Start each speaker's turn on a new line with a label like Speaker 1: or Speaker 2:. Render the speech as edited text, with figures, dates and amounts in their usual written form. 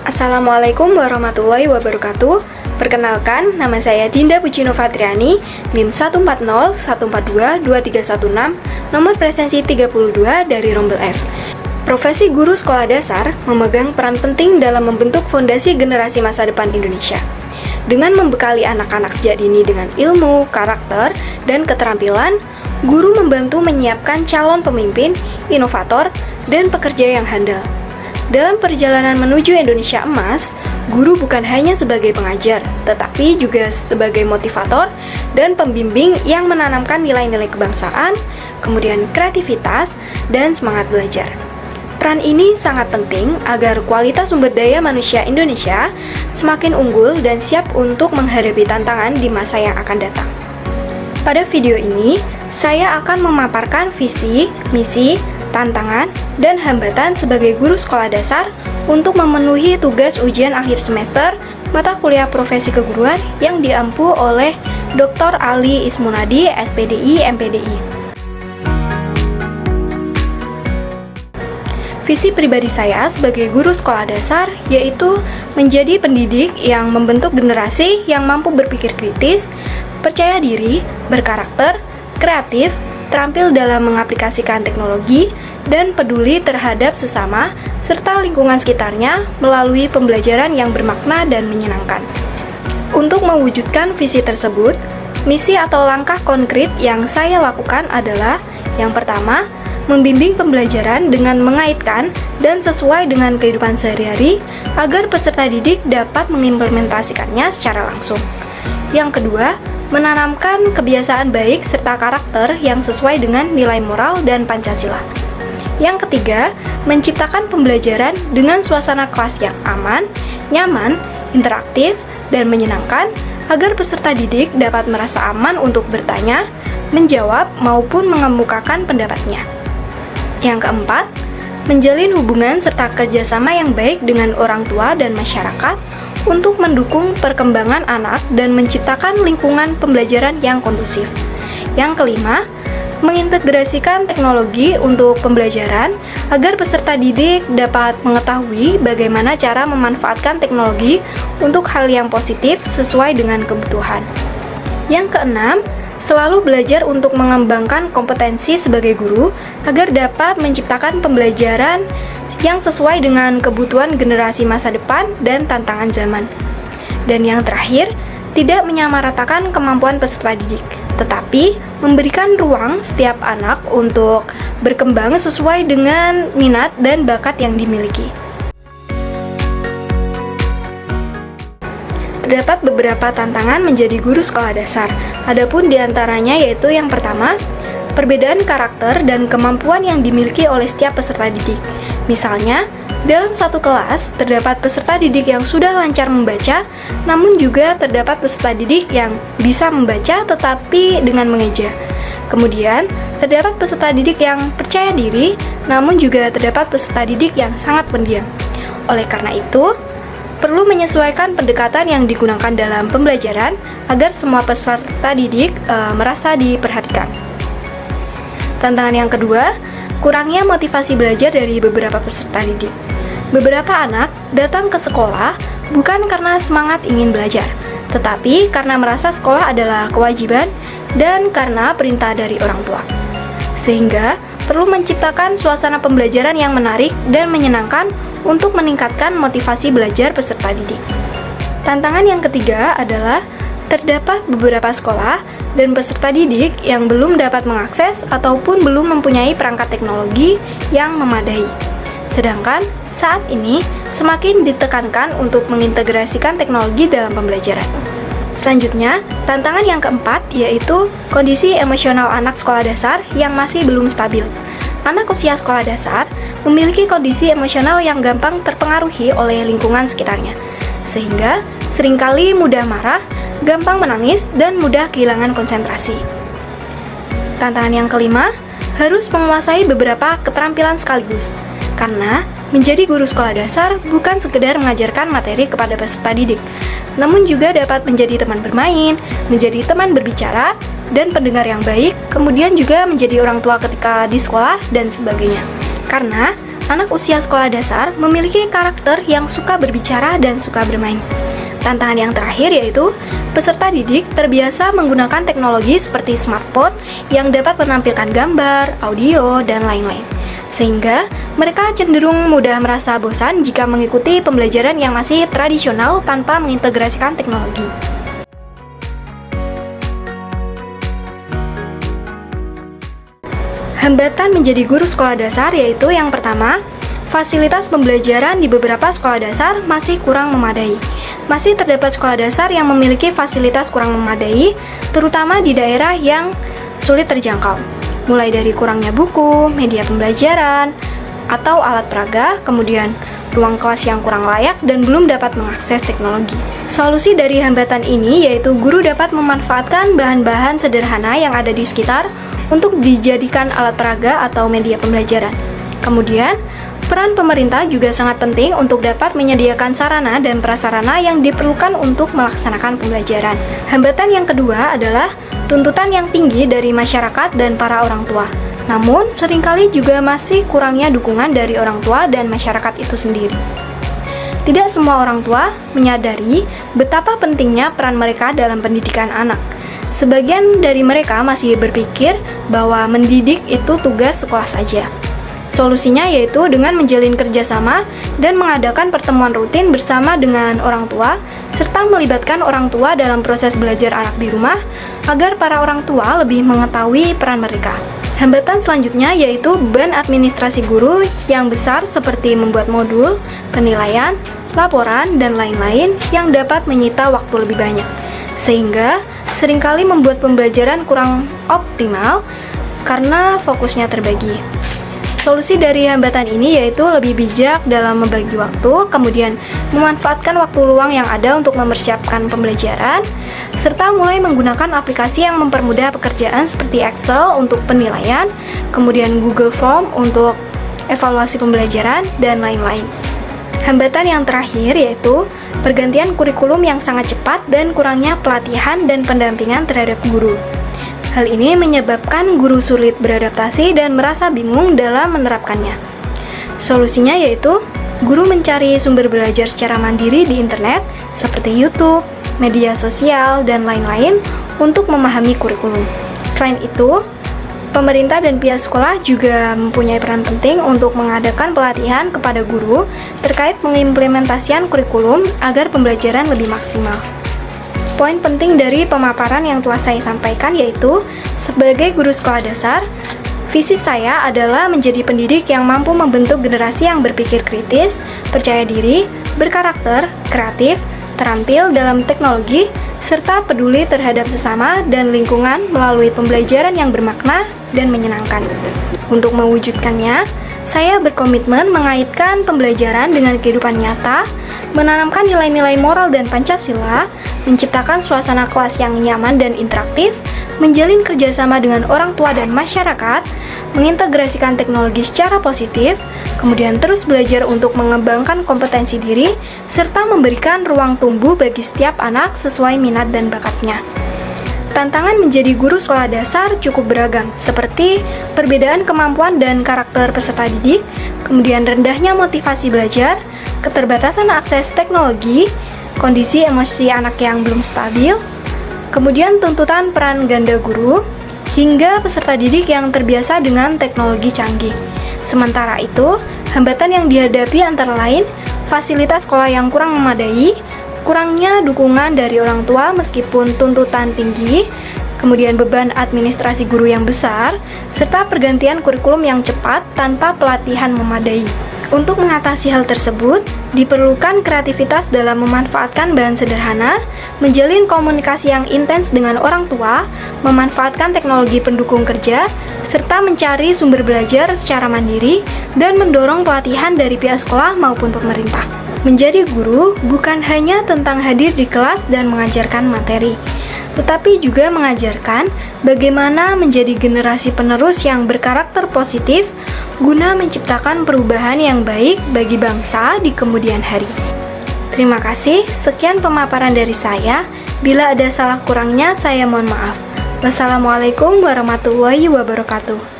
Speaker 1: Assalamualaikum warahmatullahi wabarakatuh. Perkenalkan, nama saya Dinda Pucino Fatriani, NIM 14014223116, nomor presensi 32 dari Rombel F. Profesi guru sekolah dasar memegang peran penting dalam membentuk fondasi generasi masa depan Indonesia. Dengan membekali anak-anak sejak dini dengan ilmu, karakter, dan keterampilan, guru membantu menyiapkan calon pemimpin, inovator, dan pekerja yang handal. Dalam perjalanan menuju Indonesia Emas, guru bukan hanya sebagai pengajar, tetapi juga sebagai motivator dan pembimbing yang menanamkan nilai-nilai kebangsaan, kemudian kreativitas, dan semangat belajar. Peran ini sangat penting agar kualitas sumber daya manusia Indonesia semakin unggul dan siap untuk menghadapi tantangan di masa yang akan datang. Pada video ini, saya akan memaparkan visi, misi, tantangan, dan hambatan sebagai guru sekolah dasar untuk memenuhi tugas ujian akhir semester mata kuliah profesi keguruan yang diampu oleh Dr. Ali Ismunadi, SPDI, MPDI. Visi pribadi saya sebagai guru sekolah dasar yaitu menjadi pendidik yang membentuk generasi yang mampu berpikir kritis, percaya diri, berkarakter, kreatif, terampil dalam mengaplikasikan teknologi, dan peduli terhadap sesama serta lingkungan sekitarnya melalui pembelajaran yang bermakna dan menyenangkan. Untuk mewujudkan visi tersebut, misi atau langkah konkret yang saya lakukan adalah yang pertama, membimbing pembelajaran dengan mengaitkan dan sesuai dengan kehidupan sehari-hari agar peserta didik dapat mengimplementasikannya secara langsung. Yang kedua, menanamkan kebiasaan baik serta karakter yang sesuai dengan nilai moral dan Pancasila. Yang ketiga, menciptakan pembelajaran dengan suasana kelas yang aman, nyaman, interaktif, dan menyenangkan agar peserta didik dapat merasa aman untuk bertanya, menjawab, maupun mengemukakan pendapatnya. Yang keempat, menjalin hubungan serta kerjasama yang baik dengan orang tua dan masyarakat untuk mendukung perkembangan anak dan menciptakan lingkungan pembelajaran yang kondusif. Yang kelima, mengintegrasikan teknologi untuk pembelajaran agar peserta didik dapat mengetahui bagaimana cara memanfaatkan teknologi untuk hal yang positif sesuai dengan kebutuhan. Yang keenam, selalu belajar untuk mengembangkan kompetensi sebagai guru agar dapat menciptakan pembelajaran yang sesuai dengan kebutuhan generasi masa depan dan tantangan zaman. Dan yang terakhir, tidak menyamaratakan kemampuan peserta didik, tetapi memberikan ruang setiap anak untuk berkembang sesuai dengan minat dan bakat yang dimiliki. Terdapat beberapa tantangan menjadi guru sekolah dasar, adapun diantaranya yaitu yang pertama, perbedaan karakter dan kemampuan yang dimiliki oleh setiap peserta didik. Misalnya, dalam satu kelas, terdapat peserta didik yang sudah lancar membaca, namun juga terdapat peserta didik yang bisa membaca tetapi dengan mengeja. Kemudian, terdapat peserta didik yang percaya diri, namun juga terdapat peserta didik yang sangat pendiam. Oleh karena itu, perlu menyesuaikan pendekatan yang digunakan dalam pembelajaran agar semua peserta didik merasa diperhatikan. Tantangan yang kedua, kurangnya motivasi belajar dari beberapa peserta didik. Beberapa anak datang ke sekolah bukan karena semangat ingin belajar, tetapi karena merasa sekolah adalah kewajiban dan karena perintah dari orang tua. Sehingga perlu menciptakan suasana pembelajaran yang menarik dan menyenangkan untuk meningkatkan motivasi belajar peserta didik. Tantangan yang ketiga adalah terdapat beberapa sekolah dan peserta didik yang belum dapat mengakses ataupun belum mempunyai perangkat teknologi yang memadai. Sedangkan saat ini semakin ditekankan untuk mengintegrasikan teknologi dalam pembelajaran. Selanjutnya, tantangan yang keempat yaitu kondisi emosional anak sekolah dasar yang masih belum stabil. Anak usia sekolah dasar memiliki kondisi emosional yang gampang terpengaruhi oleh lingkungan sekitarnya, sehingga seringkali mudah marah, gampang menangis, dan mudah kehilangan konsentrasi. Tantangan yang kelima, harus menguasai beberapa keterampilan sekaligus. Karena menjadi guru sekolah dasar bukan sekedar mengajarkan materi kepada peserta didik, namun juga dapat menjadi teman bermain, menjadi teman berbicara, dan pendengar yang baik, kemudian juga menjadi orang tua ketika di sekolah, dan sebagainya. Karena anak usia sekolah dasar memiliki karakter yang suka berbicara dan suka bermain. Tantangan yang terakhir yaitu peserta didik terbiasa menggunakan teknologi seperti smartphone yang dapat menampilkan gambar, audio, dan lain-lain. Sehingga mereka cenderung mudah merasa bosan jika mengikuti pembelajaran yang masih tradisional tanpa mengintegrasikan teknologi. Hambatan menjadi guru sekolah dasar yaitu yang pertama, fasilitas pembelajaran di beberapa sekolah dasar masih kurang memadai. Masih terdapat sekolah dasar yang memiliki fasilitas kurang memadai, terutama di daerah yang sulit terjangkau. Mulai dari kurangnya buku, media pembelajaran, atau alat peraga, kemudian ruang kelas yang kurang layak dan belum dapat mengakses teknologi. Solusi dari hambatan ini yaitu guru dapat memanfaatkan bahan-bahan sederhana yang ada di sekitar untuk dijadikan alat peraga atau media pembelajaran. Kemudian, peran pemerintah juga sangat penting untuk dapat menyediakan sarana dan prasarana yang diperlukan untuk melaksanakan pembelajaran. Hambatan yang kedua adalah tuntutan yang tinggi dari masyarakat dan para orang tua. Namun, seringkali juga masih kurangnya dukungan dari orang tua dan masyarakat itu sendiri. Tidak semua orang tua menyadari betapa pentingnya peran mereka dalam pendidikan anak. Sebagian dari mereka masih berpikir bahwa mendidik itu tugas sekolah saja. Solusinya yaitu dengan menjalin kerjasama dan mengadakan pertemuan rutin bersama dengan orang tua, serta melibatkan orang tua dalam proses belajar anak di rumah, agar para orang tua lebih mengetahui peran mereka. Hambatan selanjutnya yaitu beban administrasi guru yang besar seperti membuat modul, penilaian, laporan, dan lain-lain yang dapat menyita waktu lebih banyak. Sehingga seringkali membuat pembelajaran kurang optimal karena fokusnya terbagi. Solusi dari hambatan ini yaitu lebih bijak dalam membagi waktu, kemudian memanfaatkan waktu luang yang ada untuk mempersiapkan pembelajaran, serta mulai menggunakan aplikasi yang mempermudah pekerjaan seperti Excel untuk penilaian, kemudian Google Form untuk evaluasi pembelajaran, dan lain-lain. Hambatan yang terakhir yaitu pergantian kurikulum yang sangat cepat dan kurangnya pelatihan dan pendampingan terhadap guru. Hal ini menyebabkan guru sulit beradaptasi dan merasa bingung dalam menerapkannya. Solusinya yaitu guru mencari sumber belajar secara mandiri di internet seperti YouTube, media sosial, dan lain-lain untuk memahami kurikulum. Selain itu, pemerintah dan pihak sekolah juga mempunyai peran penting untuk mengadakan pelatihan kepada guru terkait pengimplementasian kurikulum agar pembelajaran lebih maksimal. Poin penting dari pemaparan yang telah saya sampaikan yaitu, sebagai guru sekolah dasar, visi saya adalah menjadi pendidik yang mampu membentuk generasi yang berpikir kritis, percaya diri, berkarakter, kreatif, terampil dalam teknologi, serta peduli terhadap sesama dan lingkungan melalui pembelajaran yang bermakna dan menyenangkan. Untuk mewujudkannya, saya berkomitmen mengaitkan pembelajaran dengan kehidupan nyata, menanamkan nilai-nilai moral dan Pancasila, menciptakan suasana kelas yang nyaman dan interaktif, menjalin kerjasama dengan orang tua dan masyarakat, mengintegrasikan teknologi secara positif, kemudian terus belajar untuk mengembangkan kompetensi diri, serta memberikan ruang tumbuh bagi setiap anak sesuai minat dan bakatnya. Tantangan menjadi guru sekolah dasar cukup beragam, seperti perbedaan kemampuan dan karakter peserta didik, kemudian rendahnya motivasi belajar, keterbatasan akses teknologi, kondisi emosi anak yang belum stabil, kemudian tuntutan peran ganda guru, hingga peserta didik yang terbiasa dengan teknologi canggih. Sementara itu, hambatan yang dihadapi antara lain fasilitas sekolah yang kurang memadai, kurangnya dukungan dari orang tua meskipun tuntutan tinggi, kemudian beban administrasi guru yang besar, serta pergantian kurikulum yang cepat tanpa pelatihan memadai. Untuk mengatasi hal tersebut, diperlukan kreativitas dalam memanfaatkan bahan sederhana, menjalin komunikasi yang intens dengan orang tua, memanfaatkan teknologi pendukung kerja, serta mencari sumber belajar secara mandiri, dan mendorong pelatihan dari pihak sekolah maupun pemerintah. Menjadi guru bukan hanya tentang hadir di kelas dan mengajarkan materi, tetapi juga mengajarkan bagaimana menjadi generasi penerus yang berkarakter positif guna menciptakan perubahan yang baik bagi bangsa di kemudian hari. Terima kasih, sekian pemaparan dari saya. Bila ada salah kurangnya, saya mohon maaf. Wassalamualaikum warahmatullahi wabarakatuh.